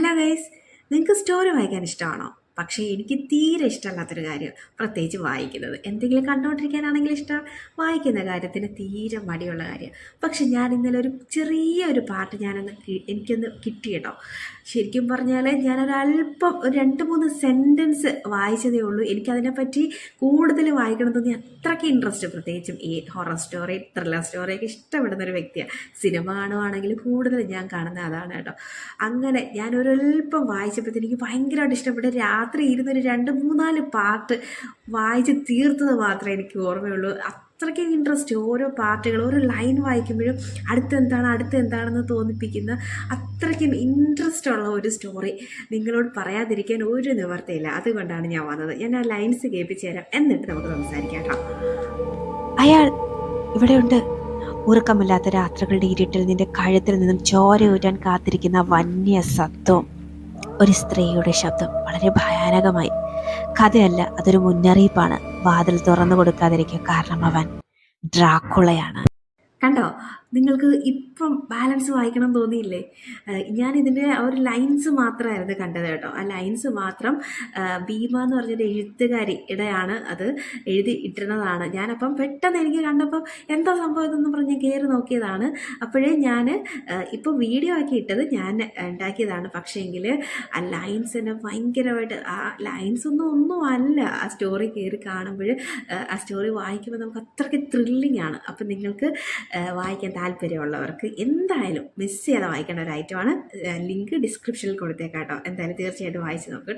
Hello guys, നിങ്ങൾക്ക് story വായിക്കാൻ ഇഷ്ടമാണോ? പക്ഷേ എനിക്ക് തീരെ ഇഷ്ടമല്ലാത്തൊരു കാര്യം പ്രത്യേകിച്ച് വായിക്കുന്നത്. എന്തെങ്കിലും കണ്ടുകൊണ്ടിരിക്കാനാണെങ്കിൽ ഇഷ്ടം, വായിക്കുന്ന കാര്യത്തിന് തീരെ മടിയുള്ള കാര്യം. പക്ഷെ ഞാൻ ഇന്നലെ ഒരു ചെറിയൊരു പാട്ട് എനിക്കൊന്ന് കിട്ടി കേട്ടോ. ശരിക്കും പറഞ്ഞാൽ ഞാനൊരല്പം ഒരു 2-3 സെൻറ്റൻസ് വായിച്ചതേ ഉള്ളൂ. എനിക്കതിനെപ്പറ്റി കൂടുതൽ വായിക്കണം തോന്നി. അത്രയ്ക്ക് ഇൻട്രസ്റ്റ്, പ്രത്യേകിച്ചും ഈ ഹൊറർ സ്റ്റോറി, ത്രില്ലർ സ്റ്റോറിയൊക്കെ ഇഷ്ടപ്പെടുന്നൊരു വ്യക്തിയാണ്. സിനിമ കാണുവാണെങ്കിൽ കൂടുതൽ ഞാൻ കാണുന്നത് അതാണ് കേട്ടോ. അങ്ങനെ ഞാനൊരൽപ്പം വായിച്ചപ്പോഴത്തേക്ക് എനിക്ക് ഭയങ്കരമായിട്ട് ഇഷ്ടപ്പെട്ടു. രാത്രി ഇരുന്നൊരു 2-3-4 പാർട്ട് വായിച്ച് തീർത്തത് മാത്രമേ എനിക്ക് ഓർമ്മയുള്ളൂ. അത്രയ്ക്കും ഇൻട്രസ്റ്റ്, ഓരോ പാർട്ടുകൾ, ഓരോ ലൈൻ വായിക്കുമ്പോഴും അടുത്തെന്താണെന്ന് തോന്നിപ്പിക്കുന്ന അത്രയ്ക്കും ഇൻട്രസ്റ്റ് ഉള്ള ഒരു സ്റ്റോറി നിങ്ങളോട് പറയാതിരിക്കാൻ ഒരു നിവർത്തിയില്ല. അതുകൊണ്ടാണ് ഞാൻ വന്നത്. ഞാൻ ആ ലൈൻസ് കേൾപ്പിച്ചു തരാം, എന്നിട്ട് നമുക്ക് സംസാരിക്കാം കേട്ടോ. അയാൾ ഇവിടെയുണ്ട്. ഉറക്കമില്ലാത്ത രാത്രികളുടെ ഇരുട്ടിൽ നിന്റെ കഴുത്തിൽ നിന്നും ചോരയൂറ്റാൻ കാത്തിരിക്കുന്ന വന്യ സത്വം. ഒരു സ്ത്രീയുടെ ശബ്ദം വളരെ ഭയാനകമായി. കഥയല്ല, അതൊരു മുന്നറിയിപ്പാണ്. വാതിൽ തുറന്നു കൊടുക്കാതിരിക്കുക, കാരണം അവൻ ഡ്രാക്കുളയാണ്. കണ്ടോ? നിങ്ങൾക്ക് ഇപ്പം ബാലൻസ് വായിക്കണം തോന്നിയില്ലേ? ഞാനിതിൻ്റെ ആ ഒരു ലൈൻസ് മാത്രമായിരുന്നു കണ്ടത് കേട്ടോ. ആ ലൈൻസ് മാത്രം ഭീമ എന്ന് പറഞ്ഞൊരു എഴുത്തുകാരിയുടെയാണ് അത് എഴുതി ഇട്ടിരുന്നതാണ്. ഞാനപ്പം പെട്ടെന്ന് എനിക്ക് കണ്ടപ്പോൾ എന്താ സംഭവം ഇതെന്ന് പറഞ്ഞ് ഞാൻ കയറി നോക്കിയതാണ്. അപ്പോഴേ ഞാൻ ഇപ്പോൾ വീഡിയോ ആക്കി ഇട്ടത് ഞാൻ ഉണ്ടാക്കിയതാണ്. പക്ഷേങ്കിൽ ആ ലൈൻസ് എന്നെ ഭയങ്കരമായിട്ട്, ആ ലൈൻസ് ഒന്നും അല്ല, ആ സ്റ്റോറി കയറി കാണുമ്പോൾ, ആ സ്റ്റോറി വായിക്കുമ്പോൾ നമുക്ക് അത്രയ്ക്ക് ത്രില്ലിംഗ് ആണ്. അപ്പം നിങ്ങൾക്ക് വായിക്കാൻ താല്പര്യമുള്ളവർക്ക് എന്തായാലും മിസ് ചെയ്യാതെ വായിക്കേണ്ട ഒരു ഐറ്റമാണ്. ലിങ്ക് ഡിസ്ക്രിപ്ഷനിൽ കൊടുത്തേക്കാം കേട്ടോ. എന്തായാലും തീർച്ചയായിട്ടും വായിച്ച് നോക്കുക കേട്ടോ.